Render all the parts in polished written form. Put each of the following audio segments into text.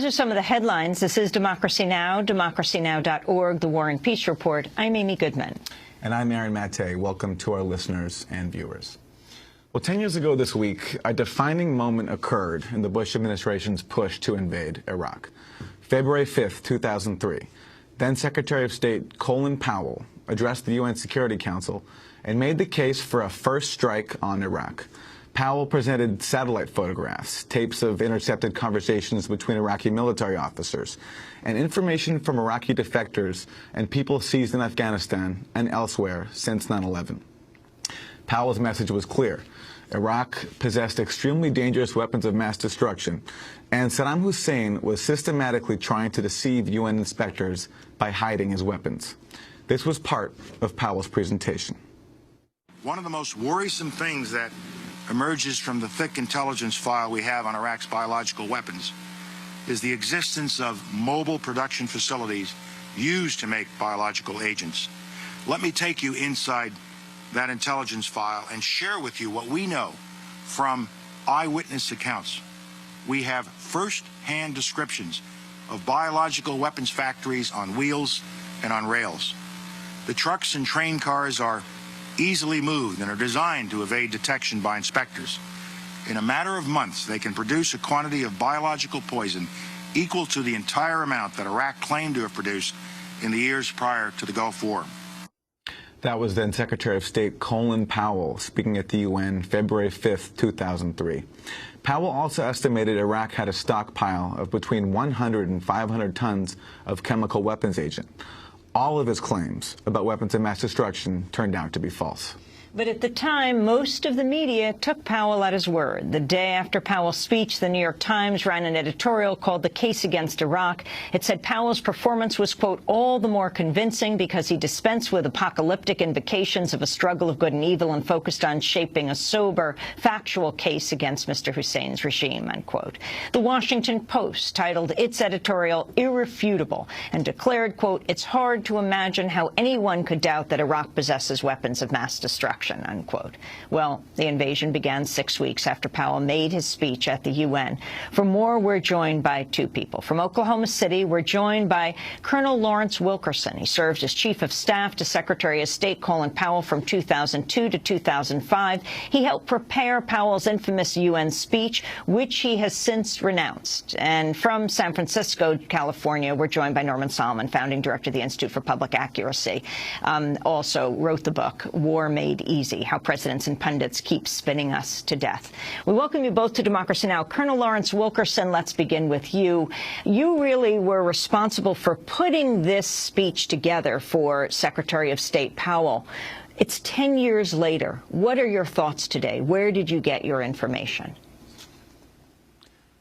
These are some of the headlines. This is Democracy Now!, democracynow.org, The War and Peace Report. I'm Amy Goodman. And I'm Aaron Maté. Welcome to our listeners and viewers. Well, 10 years ago this week, a defining moment occurred in the Bush administration's push to invade Iraq. February 5th, 2003, then Secretary of State Colin Powell addressed the UN Security Council and made the case for a first strike on Iraq. Powell presented satellite photographs, tapes of intercepted conversations between Iraqi military officers, and information from Iraqi defectors and people seized in Afghanistan and elsewhere since 9/11. Powell's message was clear. Iraq possessed extremely dangerous weapons of mass destruction, and Saddam Hussein was systematically trying to deceive UN inspectors by hiding his weapons. This was part of Powell's presentation. One of the most worrisome things that emerges from the thick intelligence file we have on Iraq's biological weapons is the existence of mobile production facilities used to make biological agents. Let me take you inside that intelligence file and share with you what we know from eyewitness accounts. We have first-hand descriptions of biological weapons factories on wheels and on rails. The trucks and train cars are easily moved and are designed to evade detection by inspectors. In a matter of months, they can produce a quantity of biological poison equal to the entire amount that Iraq claimed to have produced in the years prior to the Gulf War. That was then Secretary of State Colin Powell speaking at the UN February 5th, 2003. Powell also estimated Iraq had a stockpile of between 100 and 500 tons of chemical weapons agent. All of his claims about weapons of mass destruction turned out to be false. But at the time, most of the media took Powell at his word. The day after Powell's speech, the New York Times ran an editorial called The Case Against Iraq. It said Powell's performance was, quote, all the more convincing because he dispensed with apocalyptic invocations of a struggle of good and evil and focused on shaping a sober, factual case against Mr. Hussein's regime, unquote. The Washington Post titled its editorial irrefutable and declared, quote, it's hard to imagine how anyone could doubt that Iraq possesses weapons of mass destruction, unquote. Well, the invasion began 6 weeks after Powell made his speech at the UN. For more, we're joined by two people. From Oklahoma City, we're joined by Colonel Lawrence Wilkerson. He served as Chief of Staff to Secretary of State Colin Powell from 2002 to 2005. He helped prepare Powell's infamous UN speech, which he has since renounced. And from San Francisco, California, we're joined by Norman Solomon, founding director of the Institute for Public Accuracy. Also wrote the book, War Made Easy, How Presidents and Pundits Keep Spinning Us to Death. We welcome you both to Democracy Now! Colonel Lawrence Wilkerson, let's begin with you. You really were responsible for putting this speech together for Secretary of State Powell. It's 10 years later. What are your thoughts today? Where did you get your information?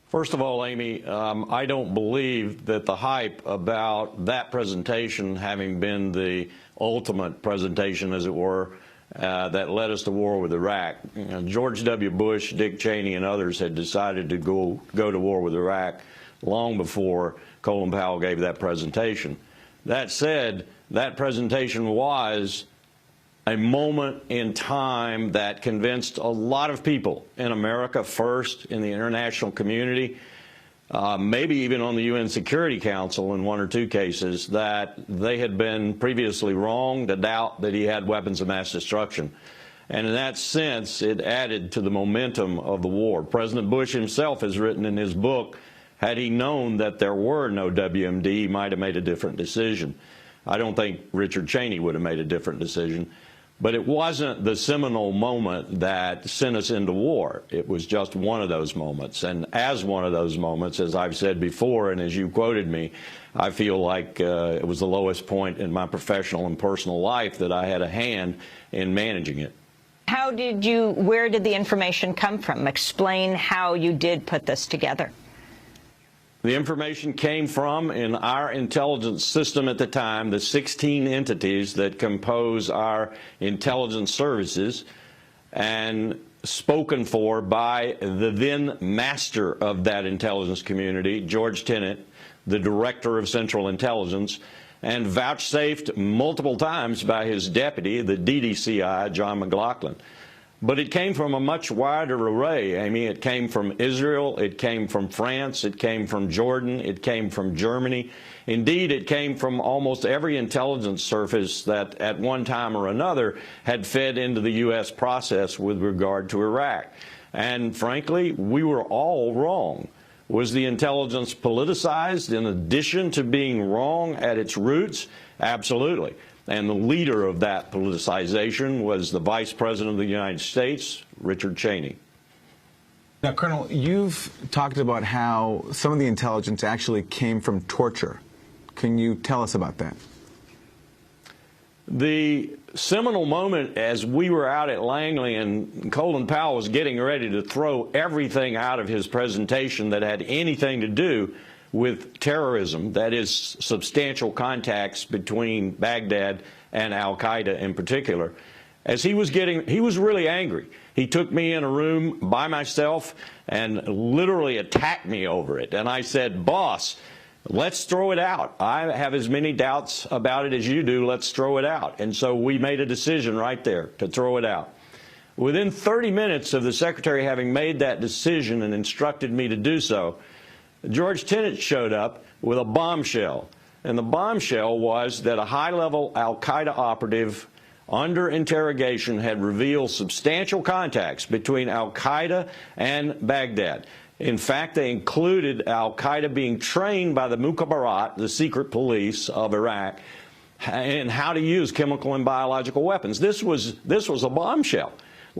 First of all, Amy, I don't believe that the hype about that presentation having been the ultimate presentation, as it were, that led us to war with Iraq. You know, George W. Bush, Dick Cheney, and others had decided to go to war with Iraq long before Colin Powell gave that presentation. That said, that presentation was a moment in time that convinced a lot of people in America, first in the international community, maybe even on the UN Security Council in one or two cases, that they had been previously wrong to doubt that he had weapons of mass destruction. And in that sense, it added to the momentum of the war. President Bush himself has written in his book, had he known that there were no WMD, he might have made a different decision. I don't think Richard Cheney would have made a different decision. But it wasn't the seminal moment that sent us into war. It was just one of those moments. And as one of those moments, as I've said before, and as you quoted me, I feel like it was the lowest point in my professional and personal life that I had a hand in managing it. Where did the information come from? Explain how you did put this together. The information came from, in our intelligence system at the time, the 16 entities that compose our intelligence services, and spoken for by the then master of that intelligence community, George Tenet, the director of Central Intelligence, and vouchsafed multiple times by his deputy, the DDCI, John McLaughlin. But it came from a much wider array. I mean, it came from Israel, it came from France, it came from Jordan, it came from Germany. Indeed, it came from almost every intelligence service that at one time or another had fed into the U.S. process with regard to Iraq. And frankly, we were all wrong. Was the intelligence politicized in addition to being wrong at its roots? Absolutely. And the leader of that politicization was the Vice President of the United States, Richard Cheney. Now, Colonel, you've talked about how some of the intelligence actually came from torture. Can you tell us about that? The seminal moment as we were out at Langley and Colin Powell was getting ready to throw everything out of his presentation that had anything to do with terrorism, that is, substantial contacts between Baghdad and al-Qaeda in particular. As he was really angry. He took me in a room by myself and literally attacked me over it. And I said, "Boss, let's throw it out. I have as many doubts about it as you do. Let's throw it out." And so we made a decision right there to throw it out. Within 30 minutes of the Secretary having made that decision and instructed me to do so, George Tenet showed up with a bombshell. And the bombshell was that a high-level al-Qaeda operative under interrogation had revealed substantial contacts between al-Qaeda and Baghdad. In fact, they included al-Qaeda being trained by the Mukhabarat, the secret police of Iraq, in how to use chemical and biological weapons. This was a bombshell.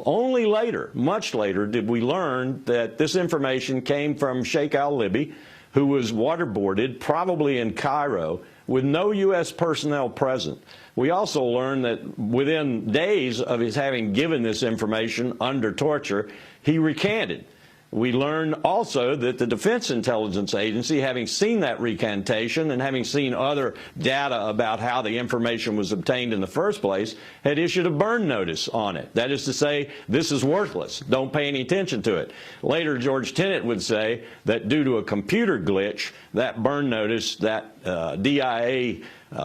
Only later, much later, did we learn that this information came from Sheikh al-Libi, who was waterboarded, probably in Cairo, with no U.S. personnel present. We also learned that within days of his having given this information under torture, he recanted. We learned also that the Defense Intelligence Agency, having seen that recantation and having seen other data about how the information was obtained in the first place, had issued a burn notice on it. That is to say, this is worthless. Don't pay any attention to it. Later, George Tenet would say that due to a computer glitch, that burn notice, that DIA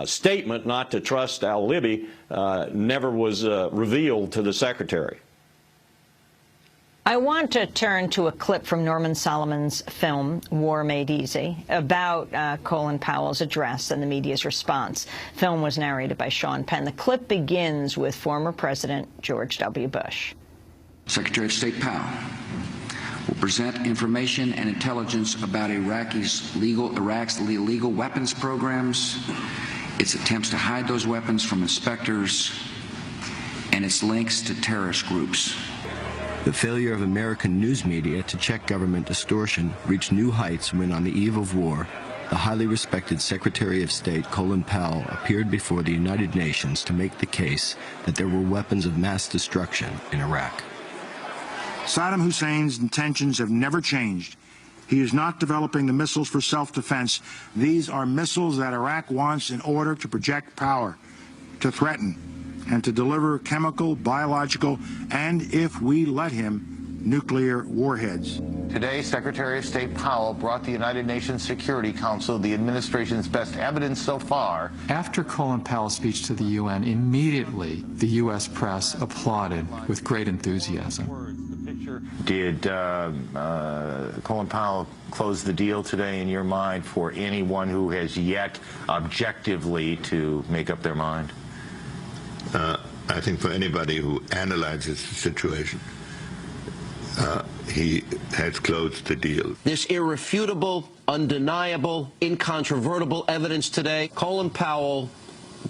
statement not to trust al-Libi, never was revealed to the Secretary. I want to turn to a clip from Norman Solomon's film, War Made Easy, about Colin Powell's address and the media's response. The film was narrated by Sean Penn. The clip begins with former President George W. Bush. Secretary of State Powell will present information and intelligence about Iraq's illegal weapons programs, its attempts to hide those weapons from inspectors, and its links to terrorist groups. The failure of American news media to check government distortion reached new heights when, on the eve of war, the highly respected Secretary of State Colin Powell appeared before the United Nations to make the case that there were weapons of mass destruction in Iraq. Saddam Hussein's intentions have never changed. He is not developing the missiles for self-defense. These are missiles that Iraq wants in order to project power, to threaten, and to deliver chemical, biological, and, if we let him, nuclear warheads. Today, Secretary of State Powell brought the United Nations Security Council the administration's best evidence so far. After Colin Powell's speech to the UN, immediately the U.S. press applauded with great enthusiasm. Did Colin Powell close the deal today in your mind for anyone who has yet objectively to make up their mind? I think for anybody who analyzes the situation, he has closed the deal. There's irrefutable, undeniable, incontrovertible evidence today. Colin Powell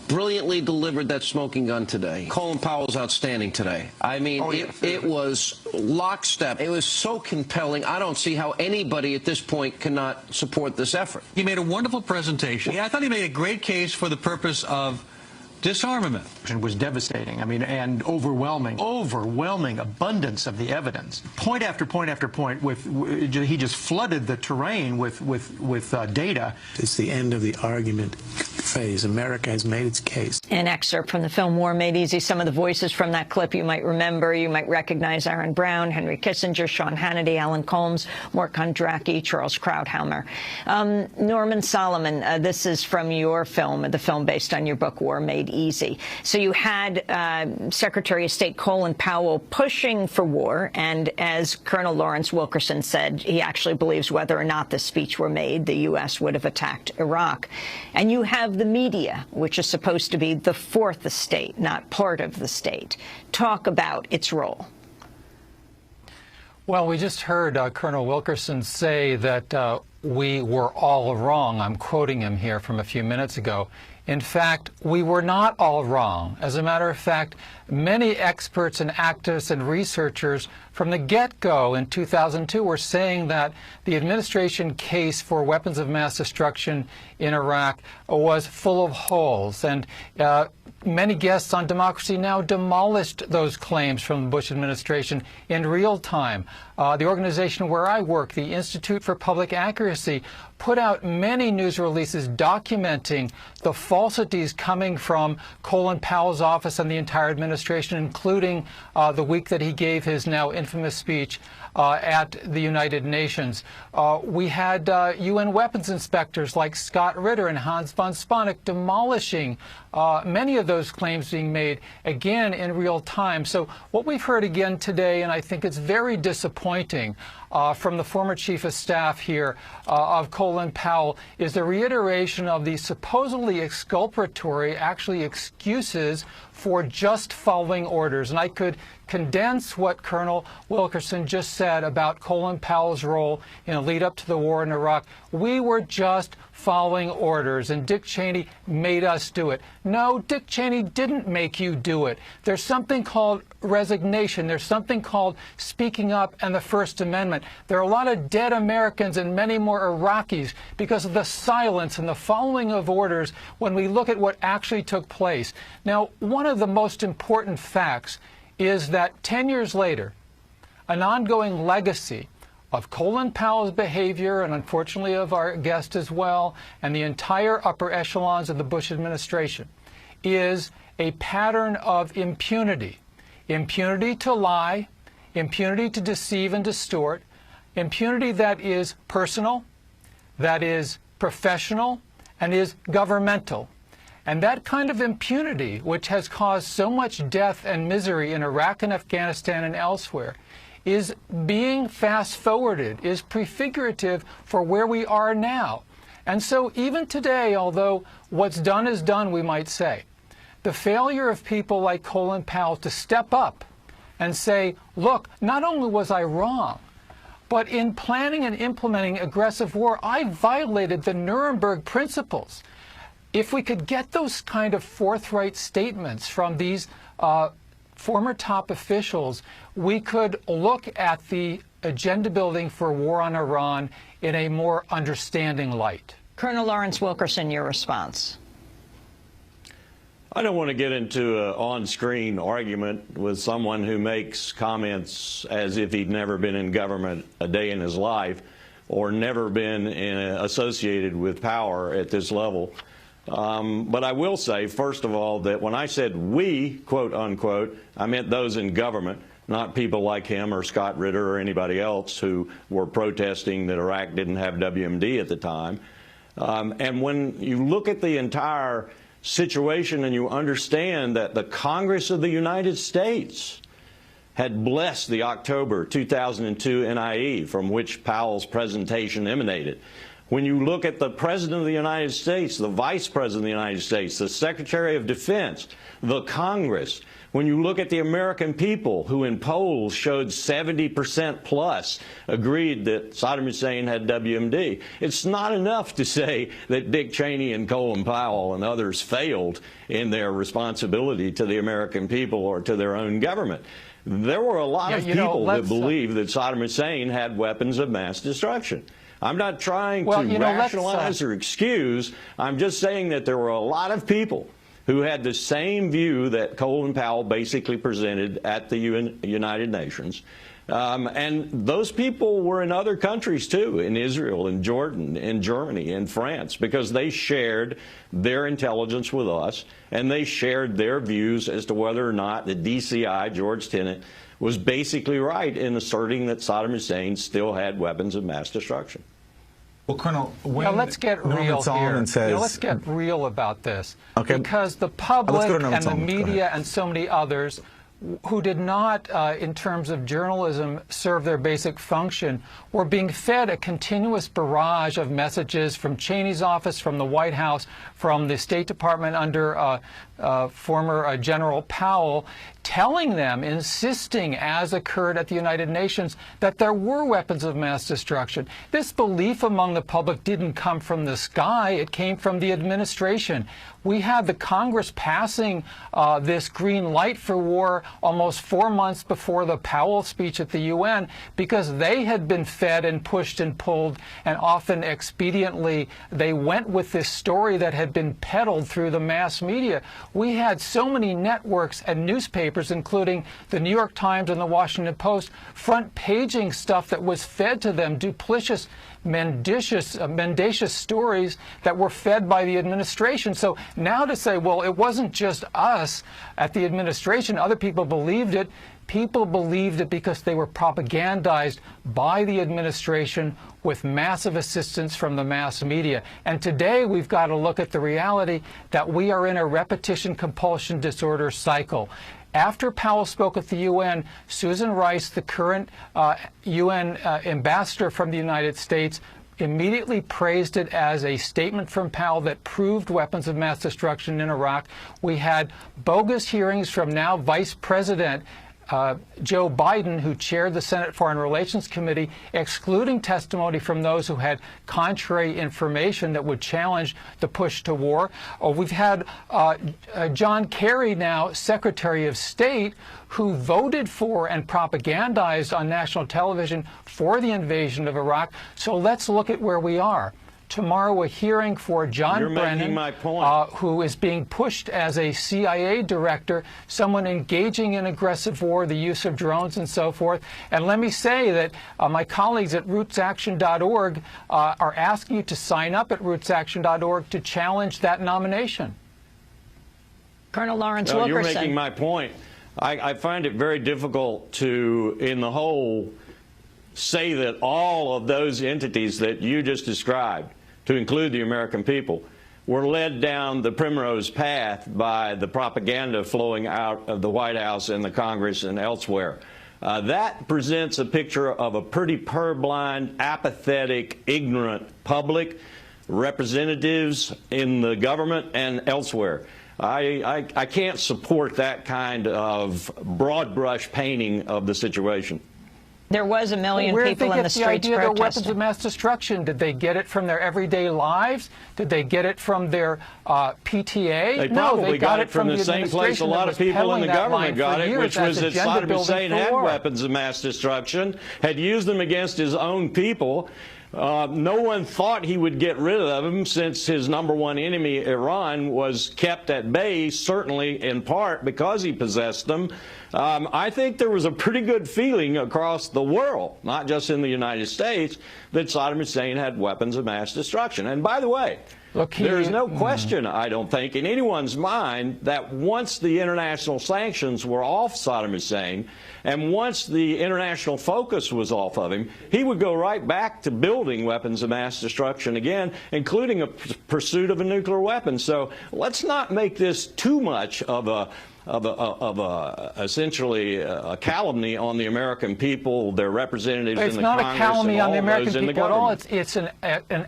brilliantly delivered that smoking gun today. Colin Powell's outstanding today. I mean, it was lockstep. It was so compelling. I don't see how anybody at this point cannot support this effort. He made a wonderful presentation. I thought he made a great case for the purpose of disarmament. It was devastating. I mean, and overwhelming abundance of the evidence. Point after point after point. He just flooded the terrain with data. It's the end of the argument phase. America has made its case. An excerpt from the film War Made Easy. Some of the voices from that clip you might remember. You might recognize Aaron Brown, Henry Kissinger, Sean Hannity, Alan Colmes, Mort Kondracki, Charles Krauthammer. Norman Solomon, this is from your film, the film based on your book, War Made Easy. So you had Secretary of State Colin Powell pushing for war, and as Colonel Lawrence Wilkerson said, he actually believes whether or not this speech were made, the U.S. would have attacked Iraq. And you have the media, which is supposed to be the fourth estate, not part of the state. Talk about its role. Well, we just heard Colonel Wilkerson say that we were all wrong. I'm quoting him here from a few minutes ago. In fact, we were not all wrong. As a matter of fact, many experts and activists and researchers from the get-go in 2002 were saying that the administration case for weapons of mass destruction in Iraq was full of holes. And many guests on Democracy Now! Demolished those claims from the Bush administration in real time. The organization where I work, the Institute for Public Accuracy, put out many news releases documenting the falsities coming from Colin Powell's office and the entire administration, including the week that he gave his now infamous speech at the United Nations. We had UN weapons inspectors like Scott Ritter and Hans von Spanek demolishing many of those claims being made, again, in real time. So what we've heard again today, and I think it's very disappointing, from the former chief of staff here of Colin Powell, is the reiteration of the supposedly exculpatory, actually excuses for just following orders. And I could condense what Colonel Wilkerson just said about Colin Powell's role in the lead up to the war in Iraq. We were just following orders, and Dick Cheney made us do it. No, Dick Cheney didn't make you do it. There's something called resignation. There's something called speaking up and the First Amendment. There are a lot of dead Americans and many more Iraqis because of the silence and the following of orders when we look at what actually took place. Now, one of the most important facts is that 10 years later, an ongoing legacy of Colin Powell's behavior, and unfortunately of our guest as well, and the entire upper echelons of the Bush administration, is a pattern of impunity. Impunity to lie, impunity to deceive and distort, impunity that is personal, that is professional, and is governmental. And that kind of impunity, which has caused so much death and misery in Iraq and Afghanistan and elsewhere, is being fast-forwarded, is prefigurative for where we are now. And so even today, although what's done is done, we might say, the failure of people like Colin Powell to step up and say, look, not only was I wrong, but in planning and implementing aggressive war, I violated the Nuremberg principles. If we could get those kind of forthright statements from these former top officials, we could look at the agenda building for war on Iran in a more understanding light. Colonel Lawrence Wilkerson, your response. I don't want to get into an on-screen argument with someone who makes comments as if he'd never been in government a day in his life or never been associated with power at this level. But I will say, first of all, that when I said we, quote unquote, I meant those in government, not people like him or Scott Ritter or anybody else who were protesting that Iraq didn't have WMD at the time. And when you look at the entire situation and you understand that the Congress of the United States had blessed the October 2002 NIE from which Powell's presentation emanated. When you look at the President of the United States, the Vice President of the United States, the Secretary of Defense, the Congress, when you look at the American people who in polls showed 70% plus agreed that Saddam Hussein had WMD, it's not enough to say that Dick Cheney and Colin Powell and others failed in their responsibility to the American people or to their own government. There were a lot of people that believed that Saddam Hussein had weapons of mass destruction. I'm not trying to rationalize or excuse. I'm just saying that there were a lot of people who had the same view that Colin Powell basically presented at the United Nations. And those people were in other countries too, in Israel, in Jordan, in Germany, in France, because they shared their intelligence with us, and they shared their views as to whether or not the DCI, George Tenet, was basically right in asserting that Saddam Hussein still had weapons of mass destruction. Well, Colonel, let's get real here. Let's get real about this. Okay. Because the public and the media and so many others who did not, in terms of journalism, serve their basic function, were being fed a continuous barrage of messages from Cheney's office, from the White House, from the State Department under former General Powell, telling them, insisting, as occurred at the United Nations, that there were weapons of mass destruction. This belief among the public didn't come from the sky. It came from the administration. We had the Congress passing this green light for war almost 4 months before the Powell speech at the UN, because they had been fed and pushed and pulled, and often expediently they went with this story that had been peddled through the mass media. We had so many networks and newspapers, including the New York Times and the Washington Post, front-paging stuff that was fed to them, duplicitous, mendacious stories that were fed by the administration. So now to say, well, it wasn't just us at the administration, other people believed it. People believed it because they were propagandized by the administration with massive assistance from the mass media. And today we've got to look at the reality that we are in a repetition compulsion disorder cycle. After Powell spoke at the UN, Susan Rice, the current UN ambassador from the United States, immediately praised it as a statement from Powell that proved weapons of mass destruction in Iraq. We had bogus hearings from now Vice President Joe Biden, who chaired the Senate Foreign Relations Committee, excluding testimony from those who had contrary information that would challenge the push to war. We've had John Kerry, now Secretary of State, who voted for and propagandized on national television for the invasion of Iraq. So let's look at where we are. Tomorrow, a hearing for John Brennan, who is being pushed as a CIA director, someone engaging in aggressive war, the use of drones and so forth. And let me say that my colleagues at rootsaction.org are asking you to sign up at rootsaction.org to challenge that nomination. Colonel Lawrence Wilkerson. You're making my point. I find it very difficult to, in the whole, say that all of those entities that you just described, to include the American people, were led down the primrose path by the propaganda flowing out of the White House and the Congress and elsewhere. That presents a picture of a pretty purblind, apathetic, ignorant public, representatives in the government and elsewhere. I can't support that kind of broad brush painting of the situation. There was a million people in the streets protesting. Where did they get the idea they're weapons of mass destruction? Did they get it from their everyday lives? Did they get it from their PTA? They probably got it from the same place a lot of people in the government got it, which was that Saddam Hussein had weapons of mass destruction, had used them against his own people. No one thought he would get rid of them, since his #1 enemy, Iran, was kept at bay, certainly in part because he possessed them. I think there was a pretty good feeling across the world, not just in the United States, that Saddam Hussein had weapons of mass destruction. And by the way, there is no question, I don't think, in anyone's mind that once the international sanctions were off Saddam Hussein, and once the international focus was off of him, he would go right back to building weapons of mass destruction again, including a pursuit of a nuclear weapon. So let's not make this too much of essentially a calumny on the American people, their representatives in the Congress, it's not a calumny on the American people at all. It's an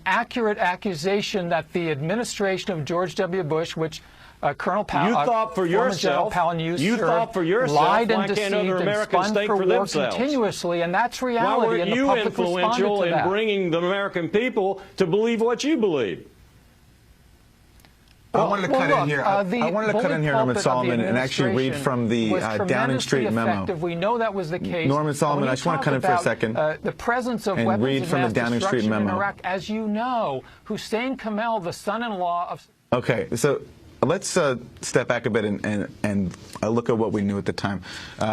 accurate accusation that the administration of George W. Bush, which Colonel Powell, you thought for yourself, lied and deceived and spun for war continuously, and that's reality. Why weren't you influential in bringing the American people to believe what you believe? I wanted to cut in here. I wanted to cut in here, Norman Solomon, and actually read from the Downing Street memo. We know that was the case. Norman Solomon, I just want to cut in for a second. The presence of weapons of mass destruction in Iraq, as you know, Hussein Kamel, the son-in-law of. Okay, so let's step back a bit and look at what we knew at the time.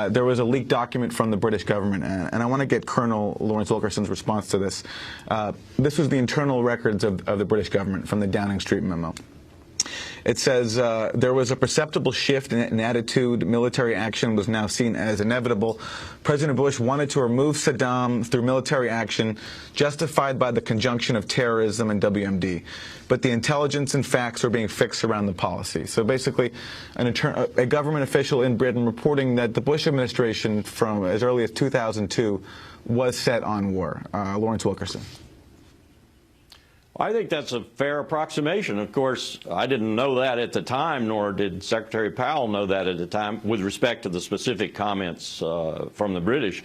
There was a leaked document from the British government, and I want to get Colonel Lawrence Wilkerson's response to this. This was the internal records of the British government from the Downing Street memo. It says there was a perceptible shift in attitude. Military action was now seen as inevitable. President Bush wanted to remove Saddam through military action, justified by the conjunction of terrorism and WMD. But the intelligence and facts were being fixed around the policy. So basically, a government official in Britain reporting that the Bush administration from as early as 2002 was set on war. Lawrence Wilkerson. I think that's a fair approximation. Of course, I didn't know that at the time, nor did Secretary Powell know that at the time with respect to the specific comments from the British.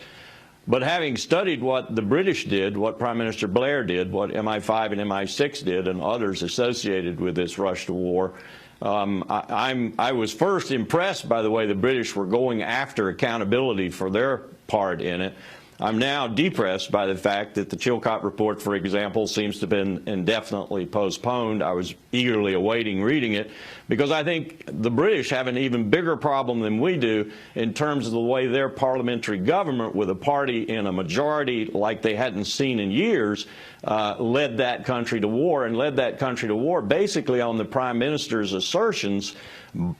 But having studied what the British did, what Prime Minister Blair did, what MI5 and MI6 did, and others associated with this rush to war, I was first impressed by the way the British were going after accountability for their part in it. I'm now depressed by the fact that the Chilcot report, for example, seems to have been indefinitely postponed. I was eagerly awaiting reading it because I think the British have an even bigger problem than we do in terms of the way their parliamentary government, with a party in a majority like they hadn't seen in years, led that country to war, and led that country to war basically on the Prime Minister's assertions,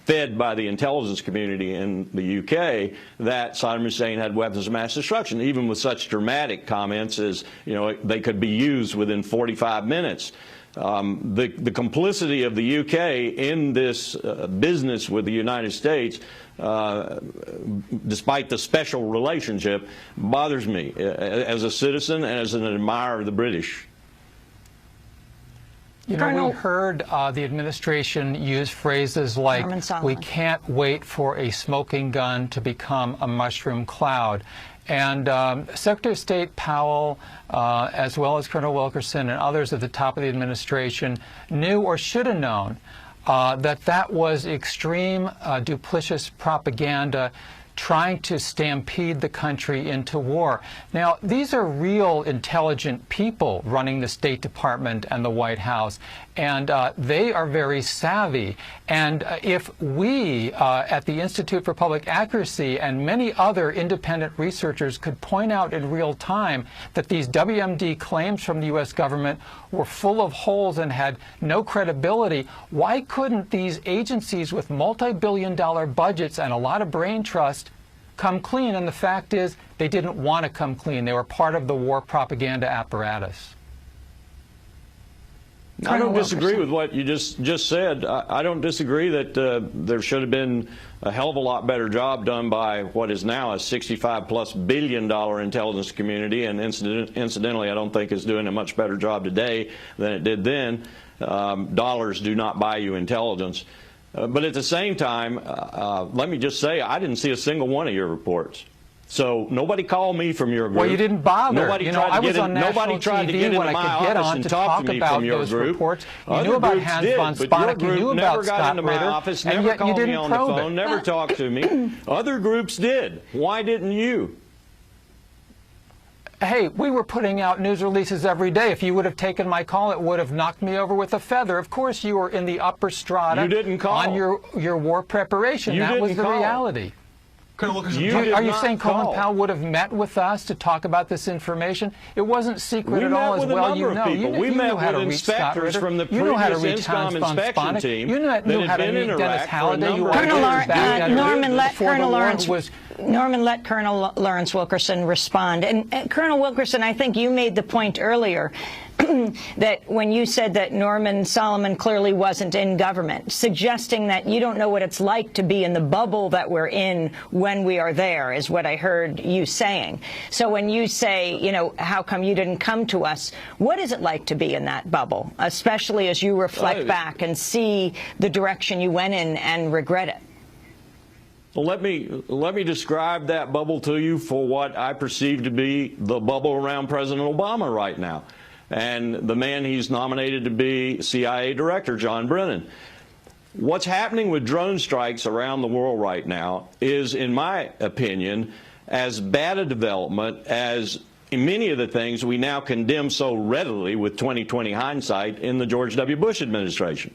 fed by the intelligence community in the UK, that Saddam Hussein had weapons of mass destruction, even with such dramatic comments as, you know, they could be used within 45 minutes. The complicity of the UK in this business with the United States, despite the special relationship, bothers me as a citizen and as an admirer of the British. You know, we heard the administration use phrases like, we can't wait for a smoking gun to become a mushroom cloud. And Secretary of State Powell, as well as Colonel Wilkerson and others at the top of the administration, knew or should have known that was extreme duplicitous propaganda trying to stampede the country into war. Now, these are real intelligent people running the State Department and the White House, and they are very savvy. And if we at the Institute for Public Accuracy and many other independent researchers could point out in real time that these WMD claims from the U.S. government were full of holes and had no credibility, why couldn't these agencies with multi-billion-dollar budgets and a lot of brain trust come clean? And the fact is, they didn't want to come clean. They were part of the war propaganda apparatus. I don't disagree with what you just said. I don't disagree that there should have been a hell of a lot better job done by what is now a $65+ billion intelligence community, and incidentally, I don't think it's doing a much better job today than it did then. Dollars do not buy you intelligence. But at the same time, let me just say, I didn't see a single one of your reports. So nobody called me from your group. Well, you didn't bother. Nobody tried to get into my office and talk to me from your group. You knew about Hans von Spanak, you knew about Scott Ritter, office, never called me on the phone, never talked to me. Other groups did. Why didn't you? Hey, we were putting out news releases every day. If you would have taken my call, it would have knocked me over with a feather. Of course, you were in the upper strata. You didn't call. On your war preparation. That was the reality. Are you saying Colin Powell would have met with us to talk about this information? It wasn't secret at all, as well you know. We met with inspectors from the previous INSCOM inspection team that had been in Iraq for a number of years. Norman, let Colonel Lawrence Wilkerson respond. And Colonel Wilkerson, I think you made the point earlier that when you said that Norman Solomon clearly wasn't in government, suggesting that you don't know what it's like to be in the bubble that we're in when we are there, is what I heard you saying. So when you say, you know, how come you didn't come to us, what is it like to be in that bubble, especially as you reflect back and see the direction you went in and regret it? Well, let me describe that bubble to you for what I perceive to be the bubble around President Obama right now, and the man he's nominated to be CIA Director, John Brennan. What's happening with drone strikes around the world right now is, in my opinion, as bad a development as many of the things we now condemn so readily with 20/20 hindsight in the George W. Bush administration.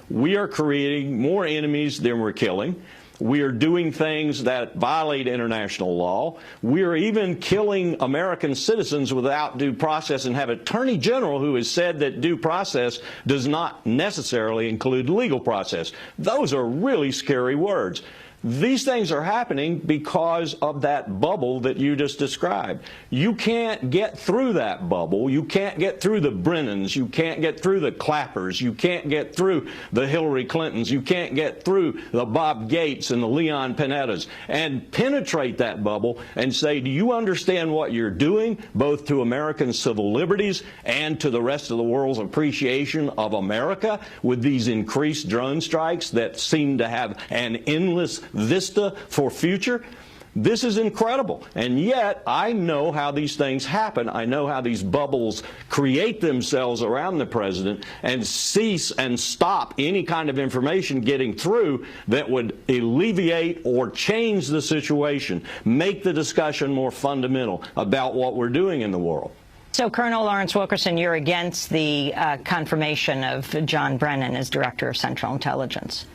We are creating more enemies than we're killing. We are doing things that violate international law. We are even killing American citizens without due process, and have an attorney general who has said that due process does not necessarily include legal process. Those are really scary words. These things are happening because of that bubble that you just described. You can't get through that bubble. You can't get through the Brennans. You can't get through the Clappers. You can't get through the Hillary Clintons. You can't get through the Bob Gates and the Leon Panettas and penetrate that bubble and say, do you understand what you're doing, both to American civil liberties and to the rest of the world's appreciation of America with these increased drone strikes that seem to have an endless vista for future? This is incredible. And yet, I know how these things happen. I know how these bubbles create themselves around the president and cease and stop any kind of information getting through that would alleviate or change the situation, make the discussion more fundamental about what we're doing in the world. So, Colonel Lawrence Wilkerson, you're against the confirmation of John Brennan as Director of Central Intelligence.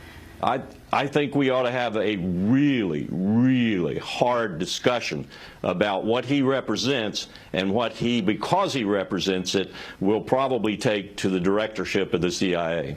I think we ought to have a really, really hard discussion about what he represents and what he, because he represents it, will probably take to the directorship of the CIA.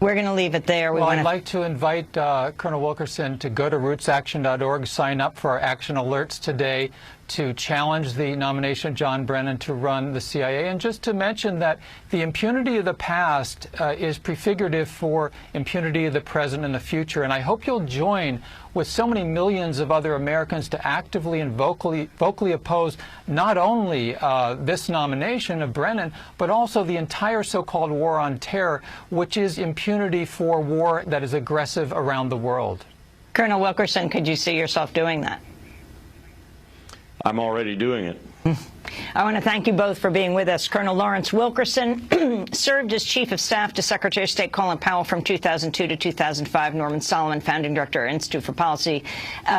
We're going to leave it there. Well, I'd like to invite Colonel Wilkerson to go to rootsaction.org, sign up for our action alerts today to challenge the nomination of John Brennan to run the CIA. And just to mention that the impunity of the past is prefigurative for impunity of the present and the future. And I hope you'll join with so many millions of other Americans to actively and vocally oppose not only this nomination of Brennan, but also the entire so-called war on terror, which is impunity for war that is aggressive around the world. Colonel Wilkerson, could you see yourself doing that? I'm already doing it. I want to thank you both for being with us. Colonel Lawrence Wilkerson served as Chief of Staff to Secretary of State Colin Powell from 2002 to 2005. Norman Solomon, Founding Director, Institute for Policy,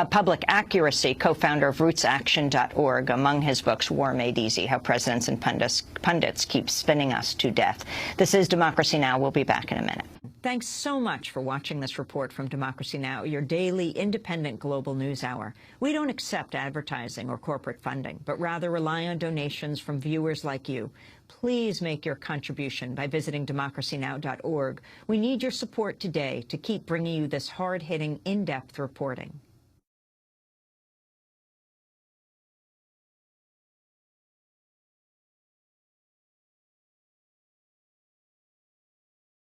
Public Accuracy, co-founder of rootsaction.org. Among his books, War Made Easy, How Presidents and Pundits Keep Spinning Us to Death. This is Democracy Now! We'll be back in a minute. Thanks so much for watching this report from Democracy Now!, your daily independent global news hour. We don't accept advertising or corporate funding, but rather rely on donations from viewers like you. Please make your contribution by visiting democracynow.org. We need your support today to keep bringing you this hard-hitting, in-depth reporting.